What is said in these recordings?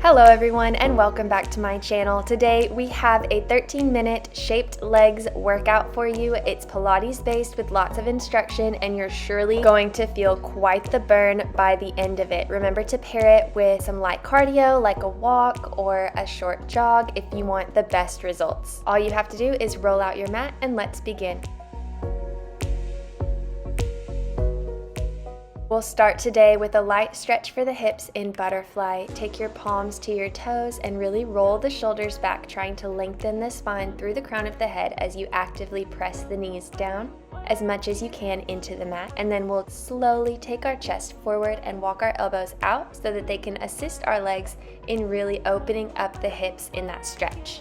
Hello everyone and welcome back to my channel. Today we have a 13-minute shaped legs workout for you. It's Pilates based with lots of instruction and you're surely going to feel quite the burn by the end of it. Remember to pair it with some light cardio like a walk or a short jog if you want the best results. All you have to do is roll out your mat and let's begin. We'll start today with a light stretch for the hips in butterfly. Take your palms to your toes and really roll the shoulders back, trying to lengthen the spine through the crown of the head as you actively press the knees down as much as you can into the mat. And then we'll slowly take our chest forward and walk our elbows out so that they can assist our legs in really opening up the hips in that stretch.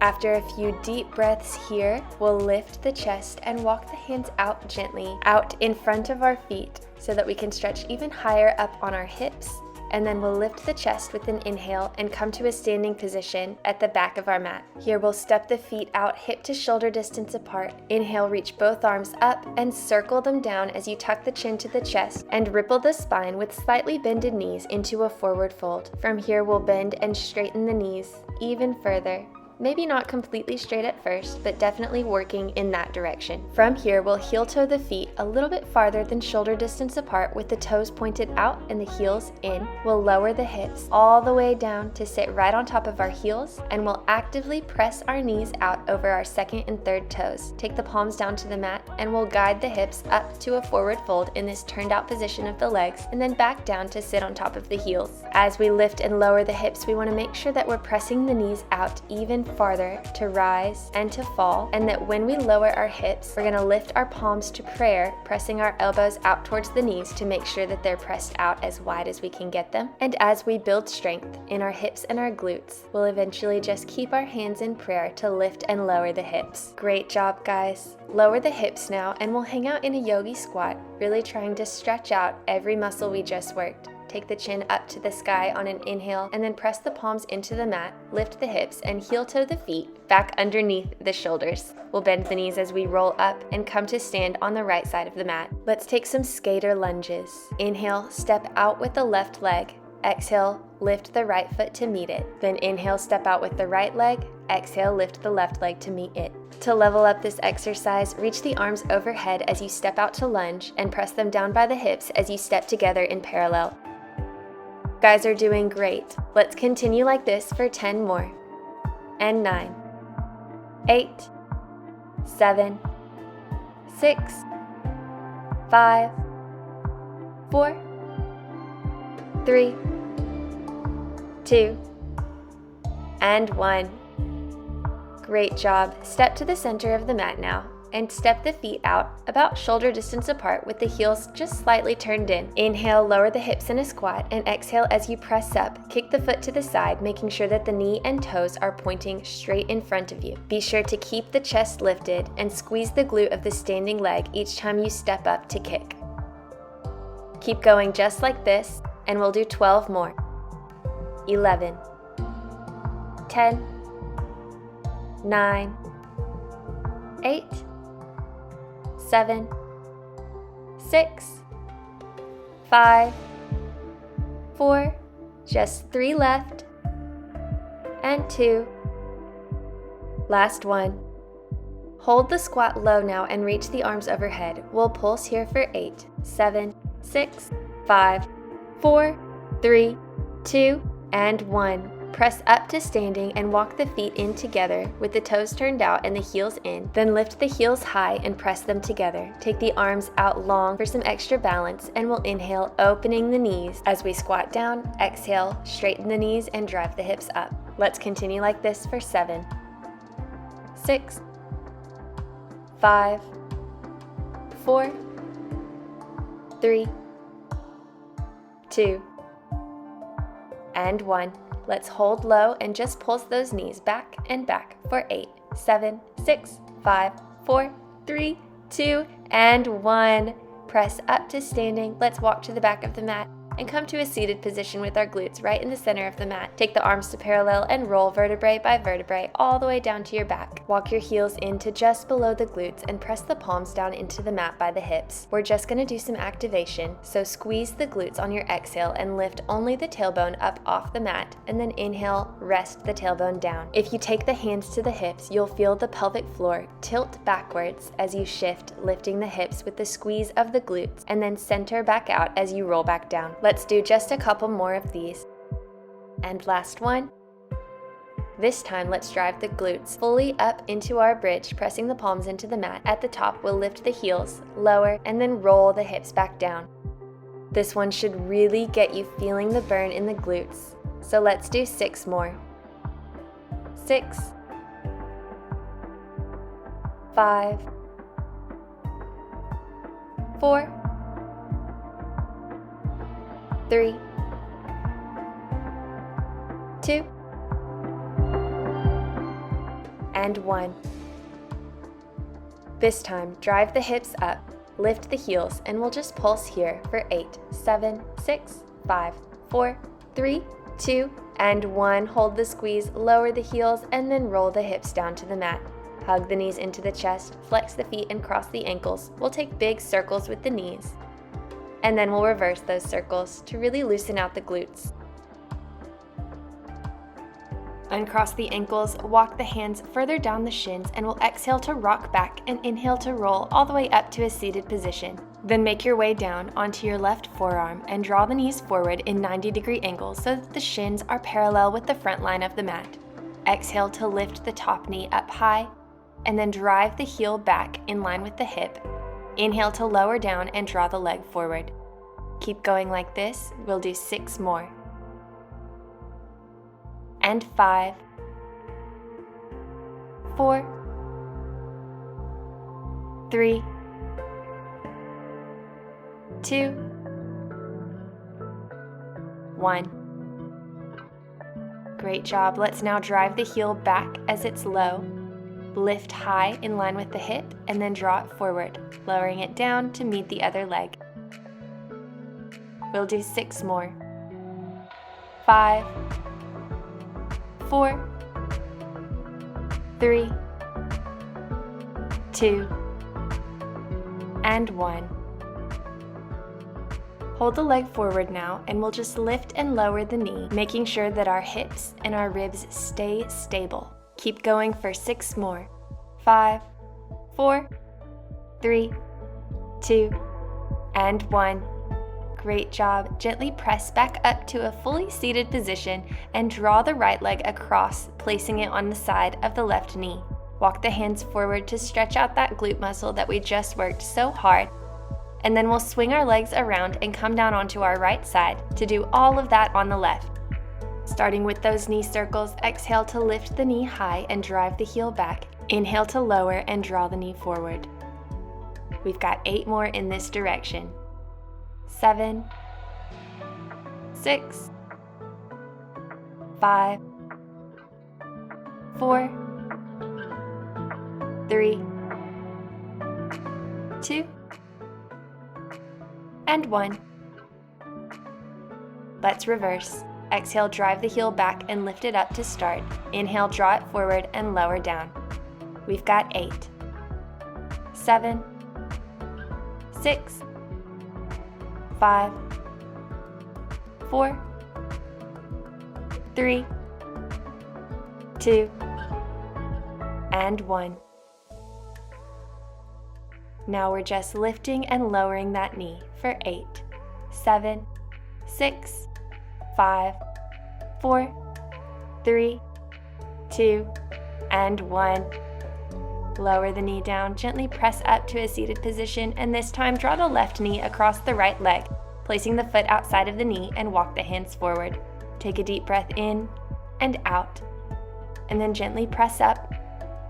After a few deep breaths here, we'll lift the chest and walk the hands out gently, out in front of our feet so that we can stretch even higher up on our hips. And then we'll lift the chest with an inhale and come to a standing position at the back of our mat. Here we'll step the feet out hip to shoulder distance apart. Inhale, reach both arms up and circle them down as you tuck the chin to the chest and ripple the spine with slightly bended knees into a forward fold. From here we'll bend and straighten the knees even further. Maybe not completely straight at first, but definitely working in that direction. From here, we'll heel toe the feet a little bit farther than shoulder distance apart with the toes pointed out and the heels in. We'll lower the hips all the way down to sit right on top of our heels, and we'll actively press our knees out over our second and third toes. Take the palms down to the mat, and we'll guide the hips up to a forward fold in this turned out position of the legs, and then back down to sit on top of the heels. As we lift and lower the hips, we want to make sure that we're pressing the knees out even farther to rise and to fall, and that when we lower our hips, we're going to lift our palms to prayer, pressing our elbows out towards the knees to make sure that they're pressed out as wide as we can get them. And as we build strength in our hips and our glutes, we'll eventually just keep our hands in prayer to lift and lower the hips. Great job, guys. Lower the hips now, and we'll hang out in a yogi squat, really trying to stretch out every muscle we just worked. Take the chin up to the sky on an inhale and then press the palms into the mat, lift the hips and heel toe the feet back underneath the shoulders. We'll bend the knees as we roll up and come to stand on the right side of the mat. Let's take some skater lunges. Inhale, step out with the left leg. Exhale, lift the right foot to meet it. Then inhale, step out with the right leg. Exhale, lift the left leg to meet it. To level up this exercise, reach the arms overhead as you step out to lunge and press them down by the hips as you step together in parallel. You guys are doing great. Let's continue like this for 10 more. And 9, 8, 7, 6, 5, 4, 3, 2, and 1. Great job. Step to the center of the mat now and step the feet out about shoulder distance apart with the heels just slightly turned in. Inhale, lower the hips in a squat, and exhale as you press up. Kick the foot to the side, making sure that the knee and toes are pointing straight in front of you. Be sure to keep the chest lifted and squeeze the glute of the standing leg each time you step up to kick. Keep going just like this, and we'll do 12 more. 11, 10, 9, 8, 7, 6, 5, 4, just 3 left, and 2. Last one. Hold the squat low now and reach the arms overhead. We'll pulse here for 8, 7, 6, 5, 4, 3, 2, and 1. Press up to standing and walk the feet in together with the toes turned out and the heels in. Then lift the heels high and press them together. Take the arms out long for some extra balance, and we'll inhale, opening the knees. As we squat down, exhale, straighten the knees and drive the hips up. Let's continue like this for 7, 6, 5, 4, 3, 2, and 1. Let's hold low and just pulse those knees back and back for 8, 7, 6, 5, 4, 3, 2, and 1. Press up to standing. Let's walk to the back of the mat. and come to a seated position with our glutes right in the center of the mat. Take the arms to parallel and roll vertebrae by vertebrae all the way down to your back. Walk your heels into just below the glutes and press the palms down into the mat by the hips. We're just going to do some activation, so squeeze the glutes on your exhale and lift only the tailbone up off the mat, and then inhale, rest the tailbone down. If you take the hands to the hips, you'll feel the pelvic floor tilt backwards as you shift, lifting the hips with the squeeze of the glutes, and then center back out as you roll back down. Let's do just a couple more of these. And last one. This time, let's drive the glutes fully up into our bridge, pressing the palms into the mat. At the top, we'll lift the heels, lower, and then roll the hips back down. This one should really get you feeling the burn in the glutes. So let's do 6 more. 6, 5, 4, 3, 2, and 1. This time, drive the hips up, lift the heels, and we'll just pulse here for 8, 7, 6, 5, 4, 3, 2, and 1. Hold the squeeze, lower the heels, and then roll the hips down to the mat. Hug the knees into the chest, flex the feet, and cross the ankles. We'll take big circles with the knees. And then we'll reverse those circles to really loosen out the glutes. Uncross the ankles, walk the hands further down the shins, and we'll exhale to rock back and inhale to roll all the way up to a seated position. Then make your way down onto your left forearm and draw the knees forward in 90-degree angles so that the shins are parallel with the front line of the mat. Exhale to lift the top knee up high, and then drive the heel back in line with the hip. Inhale to lower down and draw the leg forward. Keep going like this. We'll do 6 more. And 5, 4, 3, 2, 1. Great job. Let's now drive the heel back as it's low. Lift high in line with the hip and then draw it forward, lowering it down to meet the other leg. We'll do 6 more. 5, 4, 3, 2, and 1. Hold the leg forward now, and we'll just lift and lower the knee, making sure that our hips and our ribs stay stable. Keep going for 6 more. 5, 4, 3, 2, and 1. Great job. Gently press back up to a fully seated position and draw the right leg across, placing it on the side of the left knee. Walk the hands forward to stretch out that glute muscle that we just worked so hard. And then we'll swing our legs around and come down onto our right side to do all of that on the left. Starting with those knee circles, exhale to lift the knee high and drive the heel back. Inhale to lower and draw the knee forward. We've got 8 more in this direction. 7, 6, 5, 4, 3, 2, and 1. Let's reverse. Exhale, drive the heel back and lift it up to start. Inhale, draw it forward and lower down. We've got 8, 7, 6, 5, 4, 3, 2, and 1. Now we're just lifting and lowering that knee for 8, 7, 6, 5, 4, 3, 2, and 1. Lower the knee down, gently press up to a seated position, and this time draw the left knee across the right leg, placing the foot outside of the knee, and walk the hands forward. Take a deep breath in and out, and then gently press up.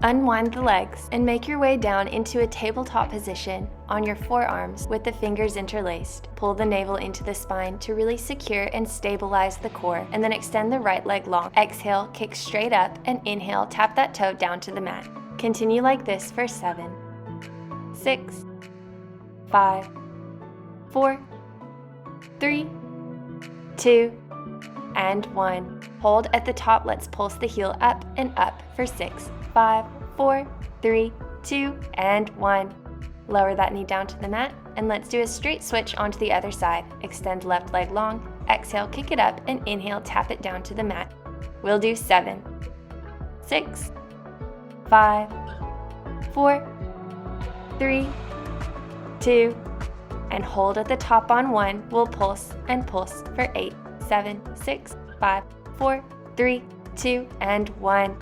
Unwind the legs and make your way down into a tabletop position on your forearms with the fingers interlaced. Pull the navel into the spine to really secure and stabilize the core, and then extend the right leg long. Exhale, kick straight up, and inhale, tap that toe down to the mat. Continue like this for 7, 6, 5, 4, 3, 2, and 1. Hold at the top. Let's pulse the heel up and up for 6, 5, 4, 3, 2, and 1. Lower that knee down to the mat, and let's do a straight switch onto the other side. Extend left leg long, exhale, kick it up, and inhale, tap it down to the mat. We'll do 7, 6, 5, 4, 3, 2, and hold at the top on 1. We'll pulse and pulse for 8, 7, 6, 5, 4, 3, 2, and 1.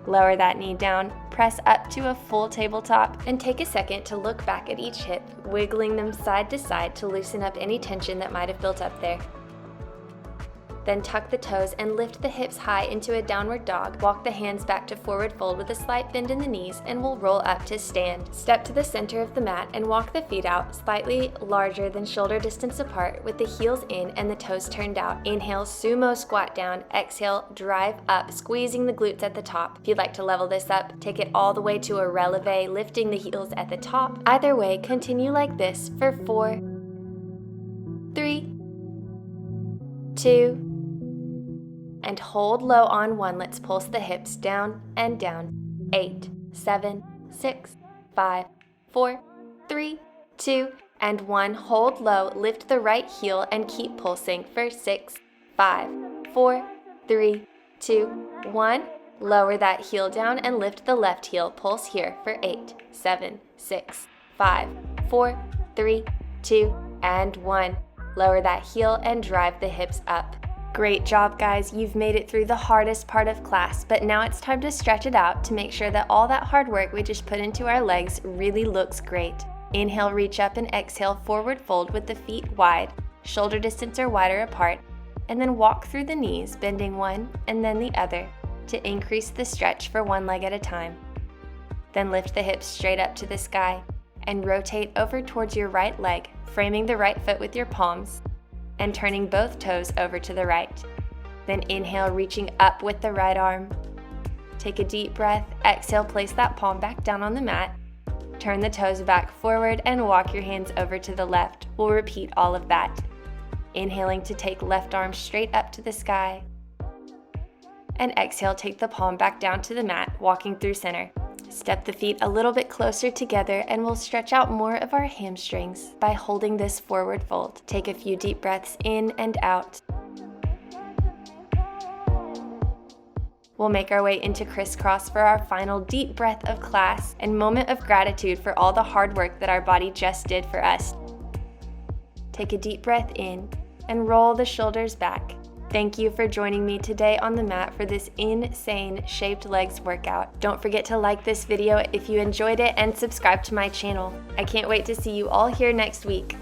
Lower that knee down, press up to a full tabletop, and take a second to look back at each hip, wiggling them side to side to loosen up any tension that might have built up there. Then tuck the toes and lift the hips high into a downward dog. Walk the hands back to forward fold with a slight bend in the knees, and we'll roll up to stand. Step to the center of the mat and walk the feet out slightly larger than shoulder distance apart with the heels in and the toes turned out. Inhale, sumo squat down. Exhale, drive up, squeezing the glutes at the top. If you'd like to level this up, take it all the way to a releve, lifting the heels at the top. Either way, continue like this for 4, 3, 2, and hold low on 1. Let's pulse the hips down and down. 8, 7, 6, 5, 4, 3, 2, and 1. Hold low, lift the right heel and keep pulsing for 6, 5, 4, 3, 2, 1. Lower that heel down and lift the left heel. Pulse here for 8, 7, 6, 5, 4, 3, 2, and 1. Lower that heel and drive the hips up. Great job, guys. You've made it through the hardest part of class, but now it's time to stretch it out to make sure that all that hard work we just put into our legs really looks great. Inhale, reach up, and exhale, forward fold with the feet wide, shoulder distance or wider apart, and then walk through the knees, bending one and then the other to increase the stretch for one leg at a time. Then lift the hips straight up to the sky and rotate over towards your right leg, framing the right foot with your palms and turning both toes over to the right. Then inhale, reaching up with the right arm. Take a deep breath. Exhale, place that palm back down on the mat. Turn the toes back forward and walk your hands over to the left. We'll repeat all of that. Inhaling to take left arm straight up to the sky. And exhale, take the palm back down to the mat, walking through center. Step the feet a little bit closer together and we'll stretch out more of our hamstrings by holding this forward fold. Take a few deep breaths in and out. We'll make our way into crisscross for our final deep breath of class and moment of gratitude for all the hard work that our body just did for us. Take a deep breath in and roll the shoulders back. Thank you for joining me today on the mat for this insane shaped legs workout. Don't forget to like this video if you enjoyed it and subscribe to my channel. I can't wait to see you all here next week.